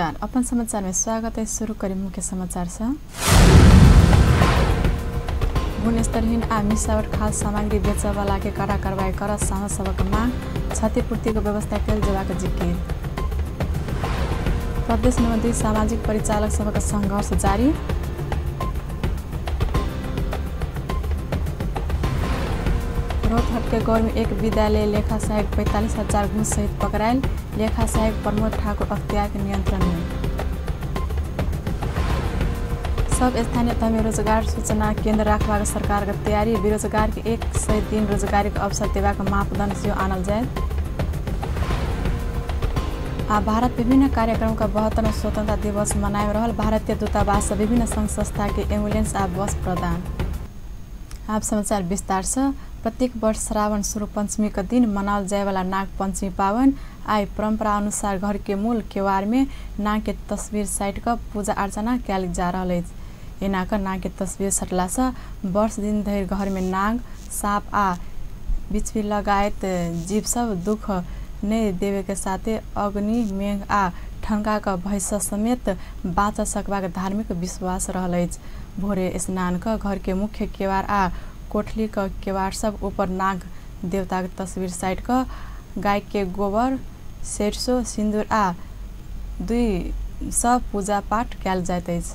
नमस्कार, अपन समाचार में स्वागत है। शुरू करें मुख्य समाचार से। गुणस्तरहीन आ मिसावट खाद्य सामग्री बेचे वाला के कड़ा कार्रवाई कर सांसद सबक मांग, क्षतिपूर्ति को व्यवस्था कल जेबाक जिकिर। प्रदेश निबंधित सामाजिक परिचालक सबक संघर्ष जारी। रोहतहट के गौर में एक विद्यालय लेखा सहायक 45,000 घूस सहित पकड़ायल। लेखा सहायक प्रमोद ठाकुर अख्तियार के नियंत्रण में। सब स्थानीय तह में रोजगार सूचना केंद्र रखबाक सरकार के तैयारी। बेरोजगार के 103 रोजगारी के अवसर देबाक मापदंड से आनल जाए। भारत विभिन्न कार्यक्रम का 72वां स्वतंत्रता दिवस मनाए रहल। भारतीय दूतावास विभिन्न संघ संस्था के एम्बुलेंस आ बस प्रदान। आप समाचार विस्तार से। प्रत्येक वर्ष श्रावण शुरू पंचमी का दिन मनाल जाए वाला नाग पंचमी पावन आई परंपरा अनुसार घर के मूल केवार में नाग के तस्वीर साइट का पूजा अर्चना कल जा रहा है। एना कर नाग के तस्वीर सटला से वर्ष दिन धरि घर में नाग, साँप आ बिच्छू लगायत जीव सब दुख नहीं देवे के साथे अग्नि, मेघ आ ठनका का भैंस समेत बाँच सकबाक धार्मिक विश्वास रहल। भोरे स्नान कर घर के मुख्य केवार आ कोठली का केवार सब ऊपर नाग देवता के तस्वीर साइड का गाय के गोबर, सरसों, सिंदूर आ 200 पूजा पाठ कल जाइत अछि।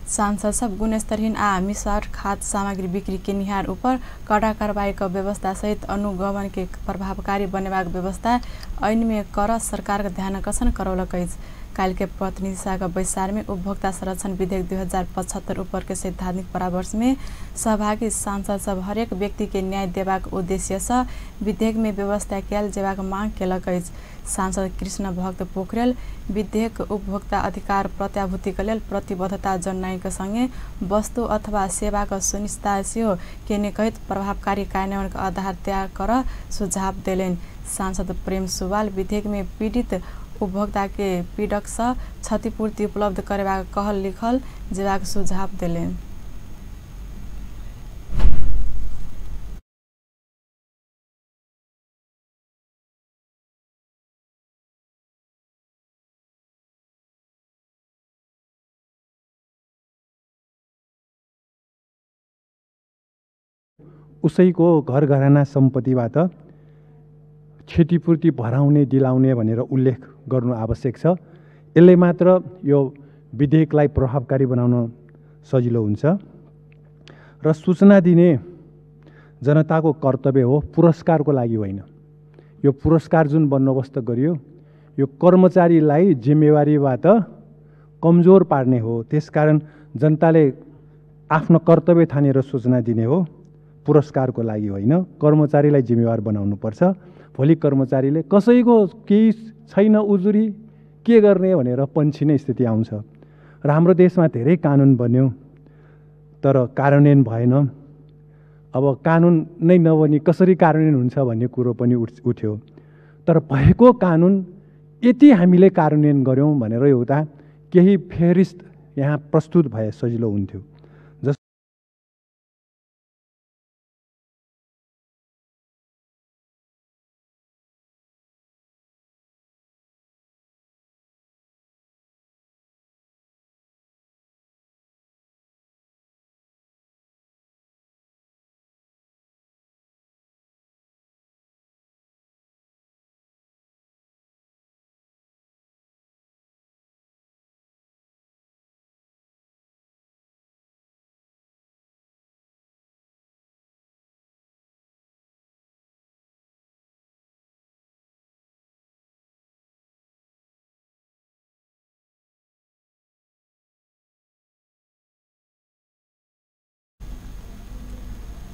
सांसद सब गुणस्तरहीन आ मिसावट खाद्य सामग्री बिक्री के निहार ऊपर कड़ा कार्रवाई का व्यवस्था सहित अनुगमन के प्रभावकारी बनेबाक व्यवस्था ऐन में कर सरकार के ध्यान आकर्षण करौलक अछि। काल के प्रतिनिधि सभा का बैसार में उपभोक्ता संरक्षण विधेयक 2075 ऊपर के सैद्धांतिक परामर्श में सहभागी सांसद सब हरेक व्यक्ति के न्याय देबाक उद्देश्य से विधेयक में व्यवस्था कल जेबाक मांग केलक अछि। सांसद कृष्ण भक्त पोखरेल विधेयक उपभोक्ता अधिकार प्रत्याभूति के लेल प्रतिबद्धता जनाई के संगे वस्तु अथवा सेवा का सुनिश्चितता सेहो केने कहित प्रभावकारी कार्यान्वयन का आधार तय कर सुझाव देलेन। सांसद प्रेम सुवाल विधेयक में पीड़ित उपभोक्ता के पीड़क से क्षतिपूर्ति उपलब्ध करबाक कहल लिखल जेबाक सुझाव देलेन। उसैको घर घराना सम्पत्तिबाट क्षतिपूर्ति भराउने दिलाउने भनेर उल्लेख गर्नु आवश्यक छ। यसले मात्र यो विधेयकलाई प्रभावकारी बनाउन सजिलो हुन्छ र सूचना दिने जनताको कर्तव्य हो, पुरस्कारको लागि होइन। यो पुरस्कार जुन बन्दोबस्त गरियो यो कर्मचारीलाई जिम्मेवारीबाट कमजोर पार्ने हो। त्यसकारण जनताले आफ्नो कर्तव्य ठानेर सूचना दिने हो, पुरस्कारको लागि होइन। कर्मचारीलाई जिम्मेवार बनाउनुपर्छ। भोलि कर्मचारीले कसैको केही छैन उजुरी के गर्ने भनेर पन्छिने स्थिति आउँछ र हाम्रो देशमा धेरै कानुन बन्यो तर कार्यान्वयन भएन। अब कानुन नै नबनी कसरी कार्यान्वयन हुन्छ भन्ने कुरो पनि उठ्यो। तर भएको कानुन यति हामीले कार्यान्वयन गर्यौं भनेर एउटा केही फेरिस्त यहाँ प्रस्तुत भए सजिलो हुन्थ्यो।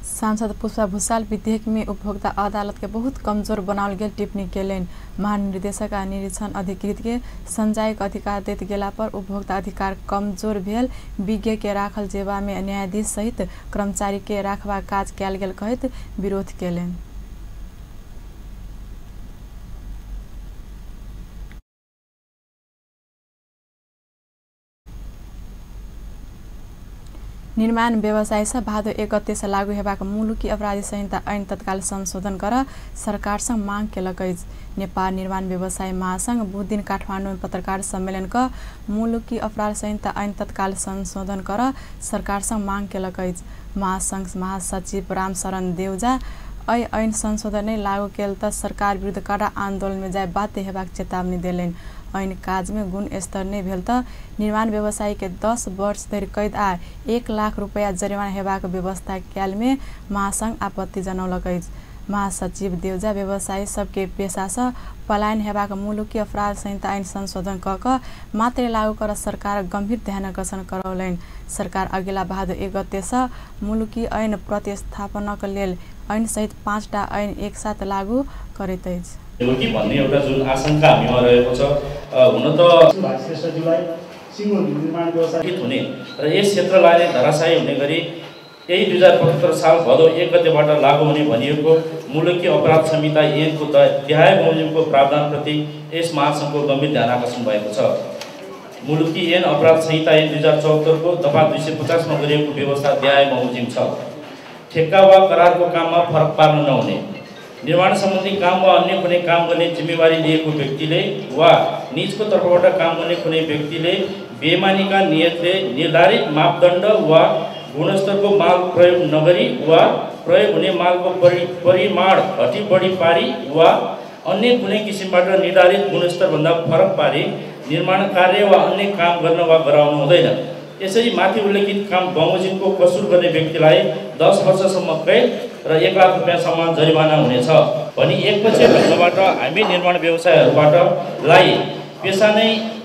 सांसद पुष्पा भूषाल विधेयक में उपभोक्ता अदालत के बहुत कमजोर बनावल गेल टिप्पणी केलेन। महानिर्देशक आ निरीक्षण अधिकृत के संजायक अधिकार देत गेला पर उपभोक्ता अधिकार कमजोर भेल। विज्ञ के राखल जेबा में न्यायाधीश सहित कर्मचारी के राखबा काज कयल गेल कहैत विरोध केलेन। निर्माण व्यवसाय से भादो 1 गते से लागू हेबाक मुलुकी अपराधी संहिता ऐन तत्काल संशोधन कर सरकारसँग माग केलक अछि। नेपाल निर्माण व्यवसाय महासंघ बुध दिन काठमाडौँ में पत्रकार सम्मेलन क मुलुकी अपराध संहिता ऐन तत्काल संशोधन कर सरकारसँग माग केलक अछि। महासंघ महासचिव रामशरण देउजा ऐन संशोधन नै लागू केल त सरकार विरुद्ध कड़ा आन्दोलन में जाय बाध्य हेबाक चेतावनी देलैन। ऐन काज में गुणस्तर नै भेल त निर्माण व्यवसायी के 10 वर्ष धरि कैद आ 1 लाख रुपैयाँ जरिमाना हेबाक व्यवस्था क्याल में महासंघ आपत्ति जनौलक अछि। महासचिव देउजा व्यवसायी सबके पेशा से पलायन हेबाक मुलुकी अपराध संहिता ऐन संशोधन क मात्रै लागू कर सरकार गंभीर ध्यानाकर्षण करौलैन। सरकार अगिला भादो 1 गते से मुलुकी ऐन प्रतिस्थापनक लेल ऐन सहित 5 टा ऐन एक साथ लागू करैत अछि। भन्ने एउटा जुन आशंका हामीमा रहेको छ हुन त श्रेष्ठजीलाई सिङ्गो निर्माण व्यवसाय हुने र यस क्षेत्रलाई नै धराशायी हुने गरी यही 2075 साल भदौ 1 गतेबाट लागू हुने भनिएको मुलुकी अपराध संहिता ऐनको देहाय बमोजिमको प्रावधानप्रति यस महासंघको गम्भीर ध्यान आकर्षण भएको छ। मुलुकी ऐन अपराध संहिता ऐन 2074 को दफा 250 मा गरिएको व्यवस्था देहाय बमोजिम छ। ठेक्का वा करारको काममा फरक पार्न नहुने, निर्माण सम्बन्धी काम वा अन्य कुनै काम गर्ने जिम्मेवारी लिएको व्यक्तिले वा निजको तर्फबाट काम गर्ने कुनै व्यक्तिले बेइमानीका नियतले निर्धारित मापदण्ड वा गुणस्तरको माल प्रयोग नगरी वा प्रयोग हुने मालको परिमाण घटी बढी पारी वा अन्य कुनै किसिमबाट निर्धारित गुणस्तरभन्दा फरक पारी निर्माण कार्य वा अन्य काम गर्न वा गराउनु हुँदैन। यसरी माथि उल्लेखित काम बमोजिमको कसूर गर्ने व्यक्तिलाई 10 वर्षसम्म कैद र 1 लाख रुपैयाँसम्म जरिवाना हुनेछ भनी एकपछि ढङ्गबाट हामी निर्माण व्यवसायहरूबाटलाई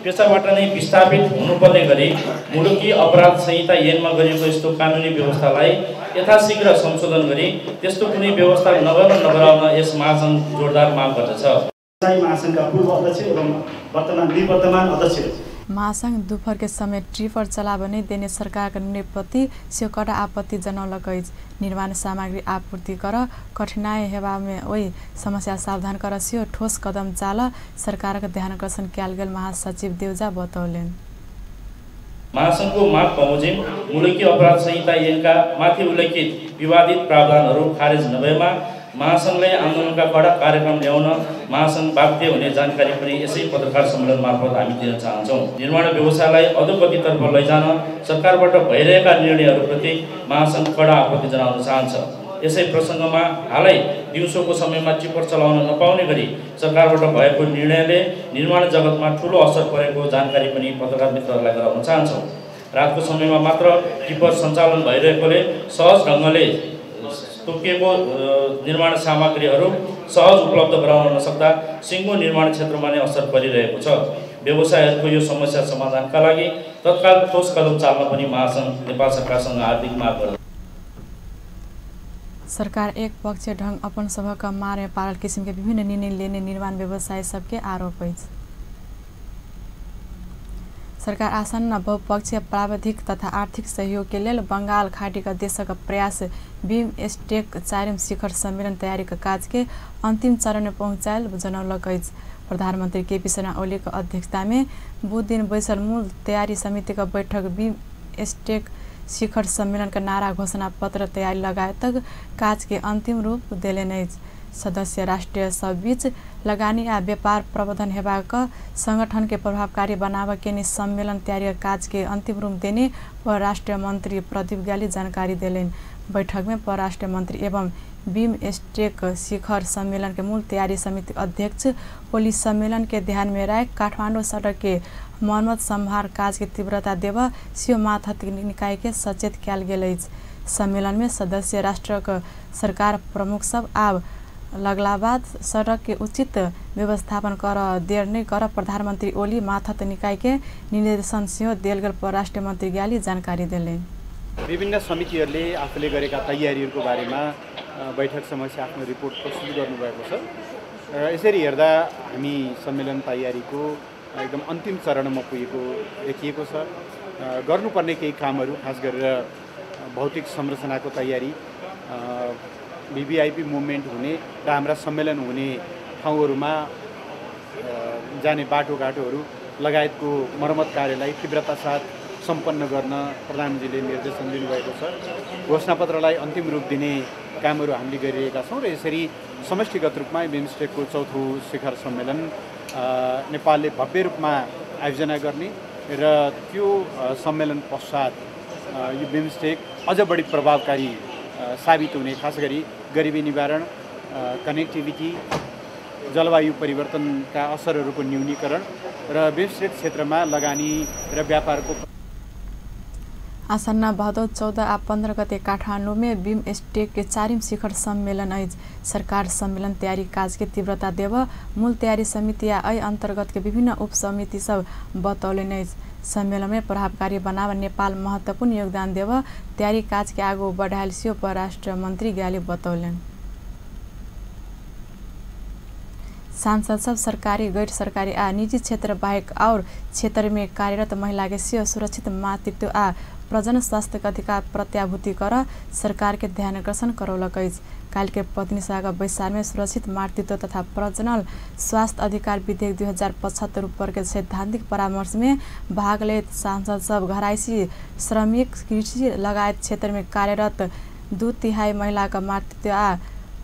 पेसाबाट नै विस्थापित हुनुपर्ने गरी मुलुकी अपराध संहिता ऐनमा गरिएको यस्तो कानुनी व्यवस्थालाई यथाशीघ्र संशोधन गरी त्यस्तो कुनै व्यवस्था नगराउन यस महासंघ जोरदार माग गर्दछ। महासंघका पूर्व अध्यक्ष एवं वर्तमान निवर्तमान अध्यक्ष महासंघ दोपहर के समय ट्रिपर चलाव नै देने सरकारका निर्णयप्रति से कड़ा आपत्ति जनौलक अछि। निर्माण सामग्री आपूर्ति कर कठिनाई हेबामे ओहि समस्या सावधान कर से ठोस कदम चाल सरकारका ध्यानाकर्षण क्याल गेल महासचिव देउजा बतौलेन। महासंघको माग बमोजिम मुलुकी अपराध संहिता ऐनका माथि उल्लेखित विवादित प्रावधानहरू खारेज नभएमा महासंघले आन्दोलनका कडा कार्यक्रम ल्याउन महासंघ बाध्य हुने जानकारी पनि यसै पत्रकार सम्मेलन मार्फत हामी दिन चाहन्छौँ। निर्माण व्यवसायलाई अधोगतितर्फ लैजान सरकारबाट भइरहेका निर्णयहरूप्रति महासंघ कडा आपत्ति जनाउन चाहन्छ। यसै प्रसङ्गमा हालै दिउँसोको समयमा टिपर चलाउन नपाउने गरी सरकारबाट भएको निर्णयले निर्माण जगतमा ठूलो असर परेको जानकारी पनि पत्रकार मित्रहरूलाई गराउन चाहन्छौँ। रातको समयमा मात्र टिपर सञ्चालन भइरहेकोले सहज ढङ्गले तोकिएको निर्माण सामग्रीहरू सहज उपलब्ध गराउन नसक्दा सिङ्गो निर्माण क्षेत्रमा नै असर परिरहेको छ। व्यवसायहरूको यो समस्या समाधानका लागि तत्काल ठोस कदम चाल्न पनि महासंघ नेपाल सरकारसँग हार्दिक माग गर्दछ। सरकार एक पक्षीय ढंग अपन सबका मारे पारल किसिम के विभिन्न निर्णय लेने निर्माण व्यवसाय सबके आरोप अछि। सरकार आसन्न बहुपक्षीय प्राविधिक तथा आर्थिक सहयोग के लेल बंगाल खाड़ी का देशक प्रयास बिमस्टेक 4 शिखर सम्मेलन तैयारी का काज के अंतिम चरण में पहुंचायल जनौलक अछि। प्रधानमंत्री केपी शर्मा ओली के अध्यक्षता में बुध दिन बैसल मूल तैयारी समिति का बैठक बिमस्टेक शिखर सम्मेलन का नारा घोषणा पत्र तैयारी लगायत काज के अंतिम रूप देलेन अछि। सदस्य राष्ट्रीय सब बीच लगानी आ व्यापार प्रबंधन हेबाक संगठन के प्रभावकारी बनाव के नि सम्मेलन तैयारी काज के अंतिम रूप देने परराष्ट्र मंत्री प्रदीप ग्याली जानकारी देलेन। बैठक में परराष्ट्र मंत्री एवं बिमस्टेक शिखर सम्मेलन के मूल तैयारी समिति अध्यक्ष ओली सम्मेलन के ध्यान में राख काठमाडौँ सड़क के मरम्मत संभार काज के तीव्रता देव सियो माथत निकाय के सचेत क्याल गेल अछि। सम्मेलन में सदस्य राष्ट्र सरकार प्रमुख सब आब लगलाबाद सड़क के उचित व्यवस्थापन कर देर नै कर प्रधानमंत्री ओली माथत निकाय के निर्देशन से देल गेल परराष्ट्र मंत्री ग्याली जानकारी देले। विभिन्न समितिहरूले आफूले गरेका तयारीहरूको बारेमा बैठक समक्ष आफ्नो रिपोर्ट प्रस्तुत गर्नुभएको छ। यसरी हेर्दा हामी सम्मेलन तयारीको एकदम अन्तिम चरणमा पुगेको देखिएको छ। गर्नुपर्ने केही कामहरू खास गरेर भौतिक संरचनाको तयारी, भिभिआइपी मुभमेन्ट हुने र हाम्रा सम्मेलन हुने ठाउँहरूमा जाने बाटोघाटोहरू लगायतको मर्मत कार्यलाई तीव्रता साथ सम्पन्न गर्न प्रधानमन्त्रीले निर्देशन दिनुभएको छ। घोषणापत्रलाई अन्तिम रूप दिने कामहरू हामीले गरिरहेका छौँ र यसरी समष्टिगत रूपमा बिमस्टेकको चौथो शिखर सम्मेलन नेपालले भव्य रूपमा आयोजना गर्ने र त्यो सम्मेलन पश्चात यो बिमस्टेक अझ बढी प्रभावकारी साबित हुने, खास गरी गरिबी निवारण, कनेक्टिभिटी, जलवायु परिवर्तनका असरहरूको न्यूनीकरण र बिमस्टेक क्षेत्रमा लगानी र व्यापारको। आसन्न भदौ 14 आ 15 गते काठमाडौँ में बिमस्टेक के 4वीं शिखर सम्मेलन अछि। सरकार सम्मेलन तैयारी काज के तीव्रता देव मूल तैयारी समिति या अय अंतर्गत के विभिन्न उप समिति सब बतौलन अछि। सम्मेलन में प्रभावकारी बनाव नेपाल महत्वपूर्ण योगदान देव तैयारी काज के आगो बढ़ायल सियो परराष्ट्र मंत्री ग्याली बतौलन। सांसद सब सरकारी, गैर सरकारी आ निजी क्षेत्र बाहेक और क्षेत्र में कार्यरत महिला के सियो सुरक्षित मातृत्व आ प्रजनन स्वास्थ्य के अधिकार प्रत्याभूति कर सरकार के ध्यान आकर्षण करौलक अछि। काल के प्रतिनिधि सभा के बैसार में सुरक्षित मातृत्व तथा प्रजनन स्वास्थ्य अधिकार विधेयक 2075 ऊपर के सैद्धांतिक परामर्श में भाग ले सांसद सब घरायसी, श्रमिक, कृषि लगायत क्षेत्र में कार्यरत 2/3 महिला का मातृत्व आ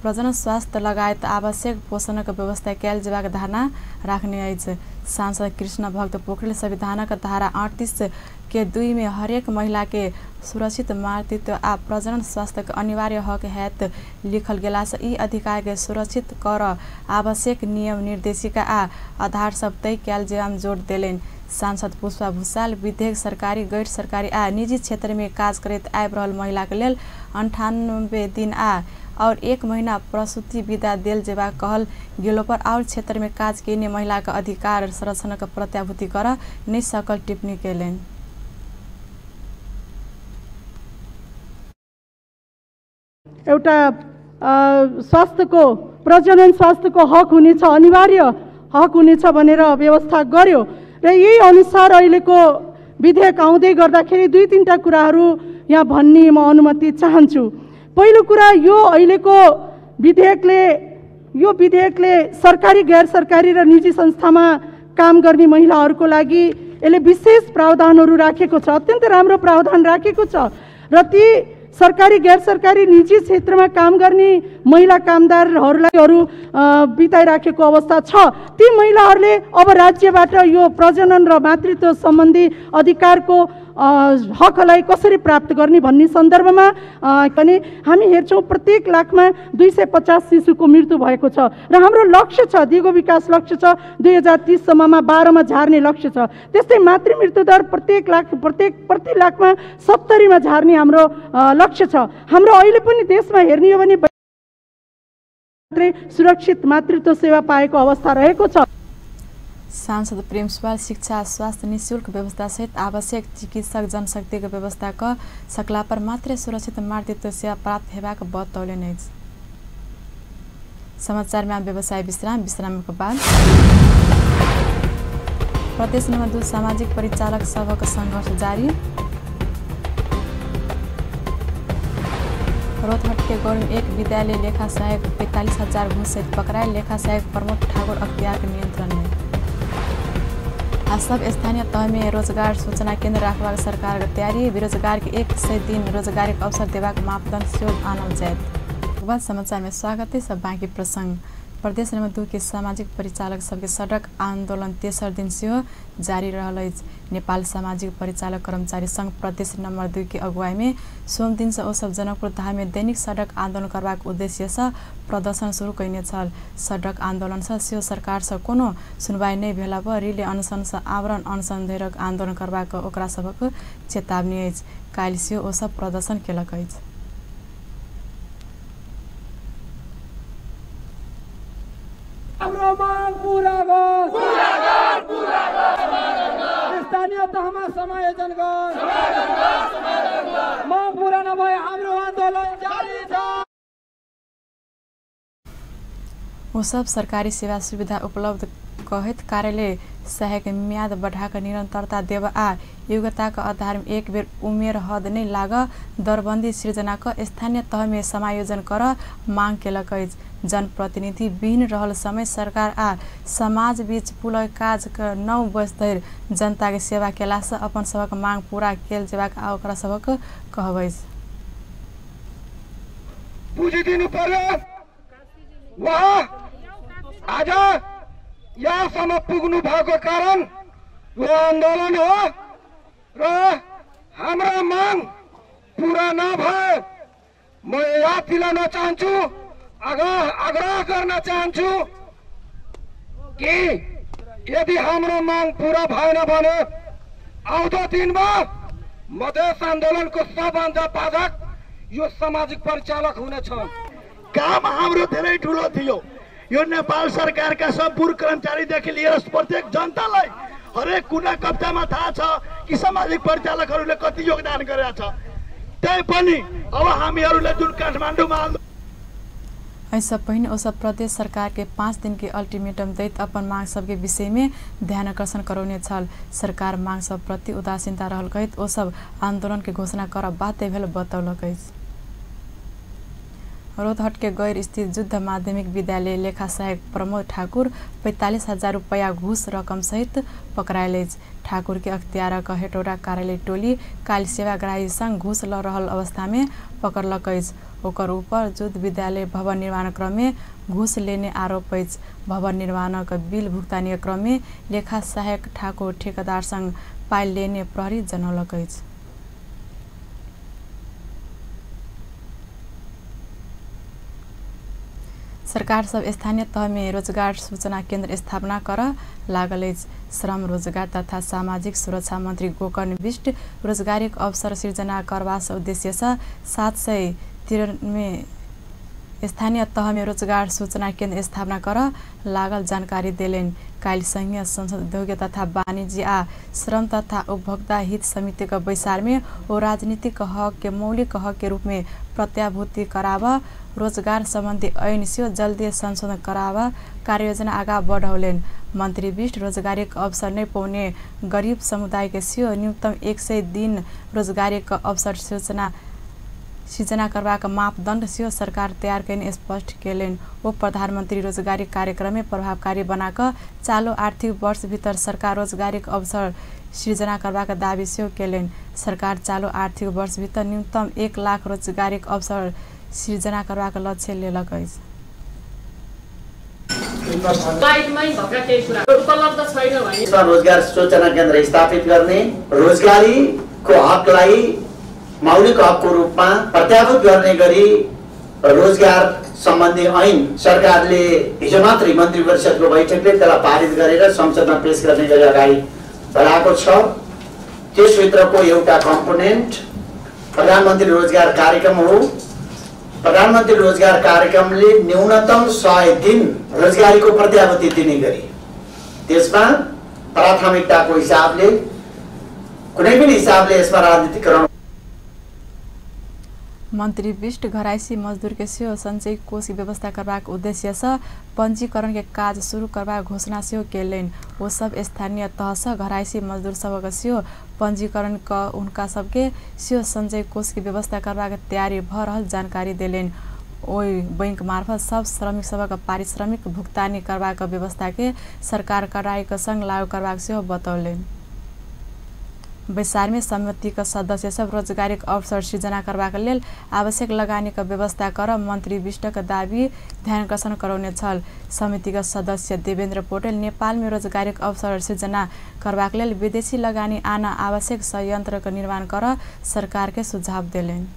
प्रजनन स्वास्थ्य लगायत आवश्यक पोषण का व्यवस्था कैल जेबाक धारणा राखने अछि। सांसद कृष्ण भक्त पोखरेल संविधानक धारा 38 के 2 में हरेक महिला के सुरक्षित मातृत्व आ प्रजनन स्वास्थ्य के अनिवार्य हक हैत लिखल गेला से ई अधिकार के सुरक्षित कर आवश्यक नियम निर्देशिका आ आधार सब तय कैल जेबाम जोड़ देलेन। सांसद पुष्पा भूषाल विधेयक सरकारी, गैर सरकारी आ निजी क्षेत्र में काज करैत आबि रहल महिला के लेल 98 दिन और 1 महीना प्रसूति विदा देल जेबा कहल गेलो पर और क्षेत्र में काज केने महिला का अधिकार संरक्षण का प्रत्याभूति कर नहीं सकल टिप्पणी केलेन। एउटा स्वास्थ्यको, प्रजनन स्वास्थ्यको हक हुनेछ, अनिवार्य हक हुनेछ भनेर व्यवस्था गर्यो र यही अनुसार अहिलेको विधेयक आउँदै गर्दाखेरि 2-3टा कुराहरू यहाँ भन्ने म अनुमति चाहन्छु। पहिलो कुरा, यो अहिलेको विधेयकले सरकारी, गैर सरकारी र निजी संस्थामा काम गर्ने महिलाहरूको लागि यसले विशेष प्रावधानहरू राखेको छ। अत्यन्त राम्रो प्रावधान राखेको छ र ती सरकारी, गैर सरकारी, निजी क्षेत्रमा काम गर्ने महिला कामदारहरूलाई बिताइराखेको अवस्था छ। ती महिलाहरूले अब राज्यबाट यो प्रजनन र मातृत्व सम्बन्धी अधिकारको हकलाई कसरी प्राप्त गर्ने भन्ने सन्दर्भमा पनि हामी हेर्छौँ प्रत्येक लाखमा 250 शिशुको मृत्यु भएको छ र हाम्रो लक्ष्य छ, दिगो विकास लक्ष्य छ 2030 सम्ममा 12 मा झार्ने लक्ष्य छ। त्यस्तै मातृ मृत्यु दर प्रति लाखमा 70 मा झार्ने हाम्रो लक्ष्य छ। हाम्रो अहिले पनि देशमा हेर्ने हो भने सुरक्षित मातृत्व सेवा पाएको अवस्था रहेको छ। सांसद प्रेम सुवाल शिक्षा, स्वास्थ्य निःशुल्क व्यवस्था सहित आवश्यक चिकित्सक जनशक्ति व्यवस्था क सकला पर मात्र सुरक्षित मातृत्व सेवा प्राप्त हेबाक बतौलन अछि। समाचार में व्यवसाय विश्राम के बाद प्रदेश नंबर 2 सामाजिक परिचालक सभा संघर्ष जारी। रोहतहट के गौरव 1 विद्यालय लेखा सहायक 45,000 घूस सहित पकड़ाए। लेखा सहायक प्रमोद ठाकुर अख्तियार के नियंत्रण में। आज सब स्थानीय तह में रोजगार सूचना केंद्र रखवा सरकार की तैयारी। बेरोजगार के 100 दिन रोजगार के अवसर देवाक मापदंड से आनल जायत। बाद समाचार में स्वागत है। सब बाकी प्रसंग। प्रदेश नंबर 2 के सामाजिक परिचालक सबके सड़क आंदोलन तेसर दिन से जारी रहल अछि। नेपाल सामाजिक परिचालक कर्मचारी संघ प्रदेश नंबर 2 के अगुवाई में सोम दिन से ओ सब जनकपुर धाम में दैनिक सड़क आंदोलन करबाक उद्देश्य से प्रदर्शन शुरू कयने छल। सड़क आंदोलन से सेहो सरकार से कोनो सुनवाई नहीं भेला पर रिले अनशन से आवरण अनशन धैर्य आंदोलन करबाक ओकरा सबक चेतावनी अछि। काल्हि सेहो ओ सब प्रदर्शन केलक अछि। हाम्रो माग पूरा गर स्थानीय तहमा समायोजन गर माग पूरा नभए हाम्रो आन्दोलन जारी छ। वो सब सरकारी सेवा सुविधा उपलब्ध कहत कार्यालय सहायक म्याद बढ़ाकर निरंतरता देव आ योग्यता का आधार में एक बेर उमेर हद नहीं लाग दरबंदी सृजना का स्थानीय तह में समायोजन कर मांग केलक अछि। जनप्रतिनिधि विहीन रहल समय सरकार आ समाज बीच पुल काज 9 वर्ष धरि जनता के सेवा केला से अपन सबक मांग पूरा कैल जेबाक आ ओकरा सबक कहबै बुझिदिनु पर्यो। वहाँ आज यहाँसम्म पुग्नु भएको कारण यो आन्दोलन हो र हाम्रो माग पूरा नभए म याद दिलाउन चाहन्छु, आग्रह गर्न चाहन्छु कि यदि हाम्रो माग पूरा भएन भने आउँदो दिनमा मधेस आन्दोलनको सबभन्दा बाधक यो सामाजिक परिचालक हुनेछ। काम हाम्रो धेरै ठुलो थियो। यो नेपाल सरकारका सम्पूर्ण कर्मचारीदेखि लिएर प्रत्येक जनतालाई हरेक कुना कप्तामा थाहा छ कि सामाजिक परिचालकहरूले कति योगदान गरेका छ। त्यही पनि अब हामीहरूले जुन काठमाडौँमा ऐसा पहिने ओसब प्रदेश सरकार के 5 दिन के अल्टीमेटम दैत अपन मांग सबके विषय में ध्यान आकर्षण करौने छल। सरकार मांग सब प्रति उदासीनता रहल कहत ओसब आंदोलन के घोषणा कर बाध्य भेल बतौलक। रोहतहट के गैर स्थित युद्ध माध्यमिक विद्यालय लेखा सहायक प्रमोद ठाकुर 45,000 रुपया घूस रकम सहित पकड़ायल। ठाकुर के अख्तियारक हेटौडा कार्यालय टोली काल सेवाग्राही संग घूस ल रहल अवस्था में पकड़लक। ओकर ऊपर युद्ध विद्यालय भवन निर्माण क्रम में घूस लेने आरोप अछि। भवन निर्माणक बिल भुगतानी क्रम में लेखा सहायक ठाकुर ठेकेदार संग पाई लेने प्रहरी जनौलक अछि। सरकार सब स्थानीय तह में रोजगार सूचना केंद्र स्थापना कर लागल। श्रम रोजगार तथा सामाजिक सुरक्षा मंत्री गोकर्ण बिष्ट रोजगारी अवसर सृजना करवा उद्देश्य से 793 स्थानीय तह में रोजगार सूचना केंद्र स्थापना कर लागल जानकारी देलेन। काल संघीय संसद उद्योग तथा वाणिज्य आ श्रम तथा उपभोक्ता हित समिति का बैसार में वो राजनीतिक हक के मौलिक हक के रूप में प्रत्याभूति करावा रोजगार संबंधी ऐन से जल्दी संशोधन करावा कार्ययोजना आगा बढ़ौलेन। मंत्री बिष्ट रोजगारी अवसर नहीं पाउने गरीब समुदाय के सियो न्यूनतम 100 दिन रोजगारी का अवसर सृजना करवाक मापदंड से सरकार तैयार करने स्पष्ट केलेन। वो प्रधानमंत्री रोजगारी कार्यक्रम में प्रभावकारी बनाकर चालू आर्थिक वर्ष भीतर सरकार रोजगारी अवसर सृजना करवाक दावी से केलेन। सरकार चालू आर्थिक वर्ष भीतर न्यूनतम 1 लाख रोजगारी अवसर सृजना करवाक लक्ष्य लेलक अछि। रोजगार सूचना केन्द्र स्थापित गर्ने रोजगारी को हकलाई मौलिक हकको रूपमा प्रत्याभूत गर्ने गरी रोजगार सम्बन्धी ऐन सरकारले हिजो मात्रै मन्त्री परिषदको बैठकले त्यसलाई पारित गरेर संसदमा पेश गर्ने गरी अगाडि बढाएको छ। त्यसभित्रको एउटा कम्पोनेन्ट प्रधानमन्त्री रोजगार कार्यक्रम हो। प्रधानमन्त्री रोजगार कार्यक्रमले न्यूनतम 100 दिन रोजगारीको प्रत्याभूति दिने गरी त्यसमा प्राथमिकताको हिसाबले कुनै पनि हिसाबले यसमा राजनीतिकरण। मंत्री बिष्ट घरायसी मजदूर के सेहो संचय कोष की व्यवस्था करवाक उद्देश्य से पंजीकरण के काज शुरू करवा घोषणा सेहो केलेन। वो सब स्थानीय तह से घरायसी मजदूर सबक सेहो पंजीकरण क उनका सबके सेहो संचय कोष की व्यवस्था करवाक तैयारी भ रहल जानकारी देलेन। ओई बैंक मार्फत सब श्रमिक सबक पारिश्रमिक भुगतानी करवाक व्यवस्था के सरकार कड़ाई के संग लागू करवाक सेहो बतौलेन। बैसार में समिति का सदस्य सब रोजगारी अवसर सृजना करवाक लेल आवश्यक लगानी का व्यवस्था कर मंत्री बिष्टक दावी ध्यान आकर्षण करौने छल। समिति का सदस्य देवेंद्र पौडेल नेपाल में रोजगारी अवसर सृजना करवाक लेल विदेशी लगानी आना आवश्यक संयंत्र का निर्माण कर सरकार के सुझाव देलेन।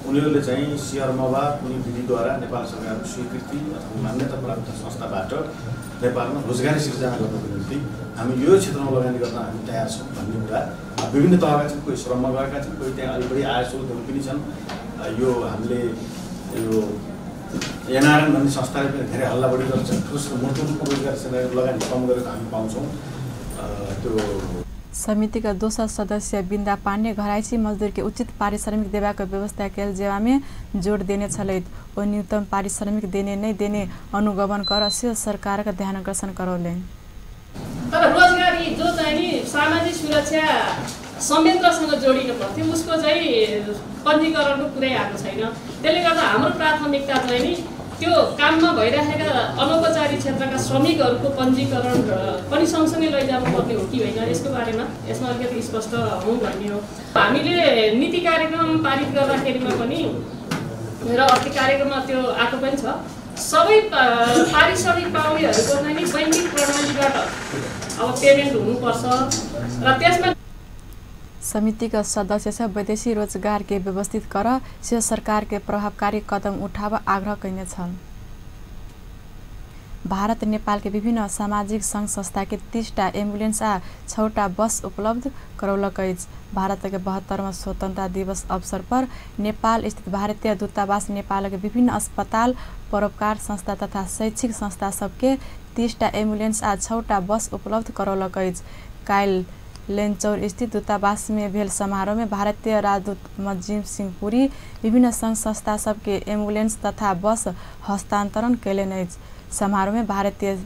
उनीहरूले चाहिँ सीआरमा वा कुनै विधिद्वारा नेपाल सरकारको स्वीकृति अथवा मान्यता प्राप्त संस्थाबाट नेपालमा रोजगारी सृजना गर्नको निम्ति हामी यो क्षेत्रमा लगानी गर्न हामी तयार छौँ भन्ने कुरा विभिन्न तहका छन्। कोही श्रममा गएका छन्, कोही त्यहाँ अलि बढी आय स्रोतहरू पनि छन्। यो हामीले यो एनआरएन भन्ने संस्थाले पनि धेरै हल्ला बढी गर्छ। ठोस र मोटो रूपमा रोजगारी लगानी कम गरेको हामी पाउँछौँ। त्यो समिति का दोसर सदस्य बिंदा पांडे घरायसी मजदूर के उचित पारिश्रमिक देवा का व्यवस्था कैल जेवा में जोड़ देने छलैत। ओ न्यूनतम पारिश्रमिक देने नहीं देने अनुगमन कर से सरकार का ध्यान आकर्षण करौलेन। तर रोजगारी जो चाहिँ नि सामाजिक सुरक्षा संयन्त्रसँग जोडिनु पर्थ्यो उसको चाहिँ पञ्जीकरणको कुरै आएको छैन। त्यसले गर्दा हाम्रो प्राथमिकता चाहिँ नि त्यो काममा भइरहेका अनौपचारिक क्षेत्रका श्रमिकहरूको पञ्जीकरण पनि सँगसँगै लैजानुपर्ने हो कि होइन, यसको बारेमा यसमा अलिकति स्पष्ट हौँ भन्ने हो। हामीले नीति कार्यक्रम पारित गर्दाखेरिमा पनि र अस्ति कार्यक्रममा त्यो आएको पनि छ, सबै पारिश्रमिक पाउनेहरूको चाहिँ नि बैङ्किङ प्रणालीबाट अब पेमेन्ट हुनुपर्छ र त्यसमा समिति का सदस्य से विदेशी रोजगार के व्यवस्थित कर से सरकार के प्रभावकारी कदम उठाव आग्रह कैने छन्। भारत नेपाल के विभिन्न सामाजिक संघ संस्था के 30टा एम्बुलेंस आ 6टा बस उपलब्ध करौलक अछि। भारत के 72वां स्वतंत्रता दिवस अवसर पर नेपाल स्थित भारतीय दूतावास नेपाल के विभिन्न अस्पताल, परोपकार संस्था तथा शैक्षिक संस्था सबके 30टा एम्बुलेंस आ 6टा बस उपलब्ध करौलक अछि। काल लेनचौर स्थित दूतावास में भेल समारोह में भारतीय राजदूत मजीव सिंह पुरी विभिन्न संघ संस्था सबके एम्बुलेंस तथा बस हस्तांतरण कैलनि अछि। समारोह में भारतीय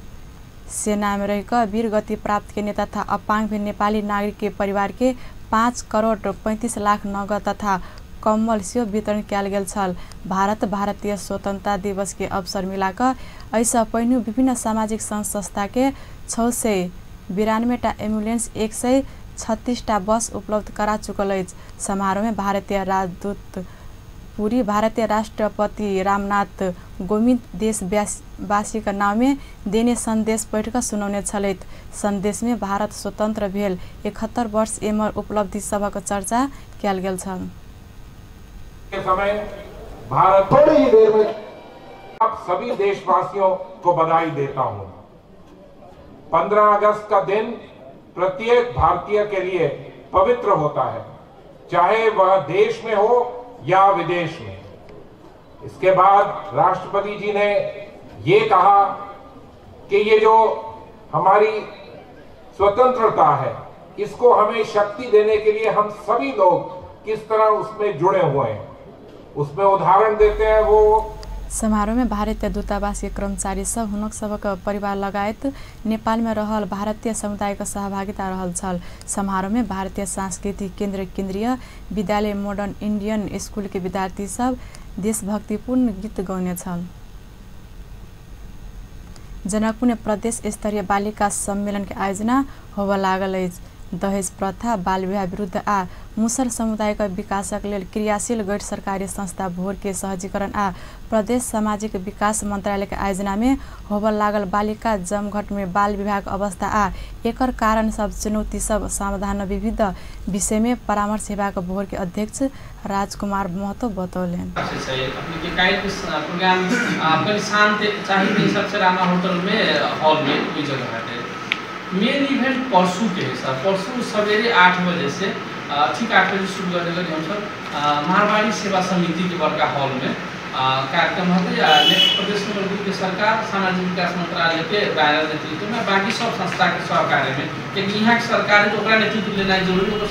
सेना में रहकर वीर गति प्राप्त के नेता तथा अपांग भेल नेपाली नागरिक के परिवार के 5 करोड़ 35 लाख नगद तथा कम्बल सेहो वितरण किया गेल छल। भारतीय स्वतंत्रता दिवस के अवसर मिलाकर ऐसा पहिने विभिन्न सामाजिक संघ संस्था के 692टा एम्बुलेंस 136टा बस उपलब्ध करा चुकल अछि। समारोह में भारतीय राजदूत पुरी भारतीय राष्ट्रपति रामनाथ कोविंद देशवासी का नाम में देने संदेश पढ़कर सुनौने छलैथ। संदेश में भारत स्वतंत्र भेल 71 वर्ष एमर उपलब्धि सबक चर्चा किया गेल छल। समय भारत थोड़ी ही देर में आप सभी देशवासियों को बधाई देता हूं। 15 अगस्त का दिन प्रत्येक भारतीय के लिए पवित्र होता है, चाहे वह देश में हो या विदेश में। इसके बाद राष्ट्रपति जी ने ये कहा कि ये जो हमारी स्वतंत्रता है, इसको हमें शक्ति देने के लिए हम सभी लोग किस तरह उसमें जुड़े हुए हैं, उसमें उदाहरण देते हैं। वो समारोह में भारतीय दूतावास के कर्मचारी सब हुनक सबक परिवार लगायत नेपाल में रहल भारतीय समुदाय का सहभागिता रहल छल। समारोह में भारतीय सांस्कृतिक केंद्र केंद्रीय विद्यालय मॉडर्न इंडियन स्कूल के विद्यार्थी सब देशभक्तिपूर्ण गीत गौने छल। जनकपुर में प्रदेश स्तरीय बालिका सम्मेलन के आयोजना होब लागल अछि। दहेज प्रथा, बाल विवाह विरुद्ध आ मुसर समुदाय का विकासक लेल क्रियाशील गैर सरकारी संस्था भोर के सहजीकरण आ प्रदेश सामाजिक विकास मंत्रालय के आयोजना में होब लागल बालिका जमघट में बाल विवाह अवस्था आ एकर कारण सब चुनौती सब समाधान विविध विषय में परामर्श सेवा के भोर के अध्यक्ष राजकुमार महतो बतौलन। मेन इवेंट परसों के है सर, परसों सवेरे 8 बजे से ठीक 8 बजे शुरू करने लगे हम सर मारवाड़ी सेवा समिति के बड़का हॉल में कार्यक्रम होते प्रदेश के सरकार सामाजिक विकास मंत्रालय के दायरा नेतृत्व में बाकी सब संस्था के सहकार्य में, लेकिन यहाँ के सरकार है तो नेतृत्व लेना जरूरी हो।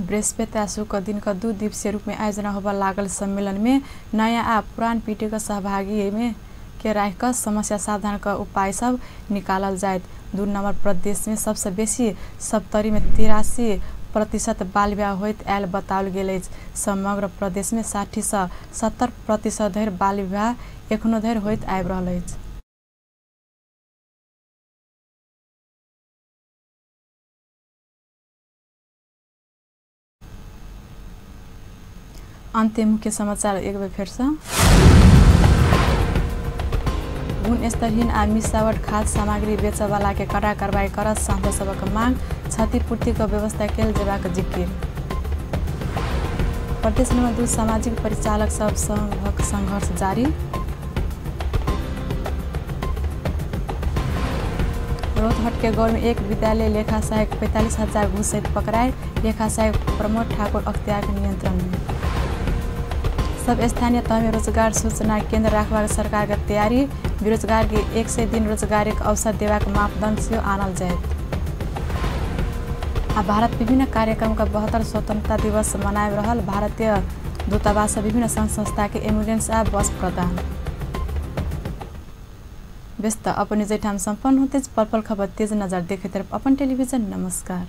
बृहस्पति शुक्र का दिन का 2 दिवसीय रूप में आयोजना होगा लागल सम्मेलन में नया आ पुरान पीढ़ी का सहभागी में के राखकर समस्या समाधान का उपाय सब निकालल जाए। 2 नंबर प्रदेश में सबसे बेसी सप्तरी में 83% बाल विवाह होइत आयल बताओल गेल अछि। समग्र प्रदेश में 60 से 70% धरि बाल विवाह एखनो धरि होइत आबि रहल अछि। अंतिम मुख्य समाचार एक बार फिर से। गुणस्तरहीन आ मिसावट खाद्य सामग्री बेचवाला के कड़ा कार्रवाई करत सांसद सबक मांग, क्षतिपूर्ति का व्यवस्था कयल जेबाक जिक्र। प्रदेश नंबर 2 सामाजिक परिचालक सब संघक संघर्ष जारी। रोहतहट के गौर में एक विद्यालय लेखा सहायक 45,000 घूस सहित पकड़ाए। लेखा सहायक प्रमोद ठाकुर अख्तियार के नियंत्रण में। सब स्थानीय तह में रोजगार सूचना केंद्र रखवा सरकार के तैयारी। बेरोजगार के 100 दिन रोजगार के अवसर देवा के मापदंड से आनल जाए। भारत विभिन्न कार्यक्रम का 72 स्वतंत्रता दिवस मनाए रहल। भारतीय दूतावास विभिन्न संघ संस्था के एम्बुलेंस आ बस प्रदान। व्यस्त अपन निज ठाम संपन्न होते पल पल खबर तेज नजर देखे तरफ अपन टेलीविजन। नमस्कार।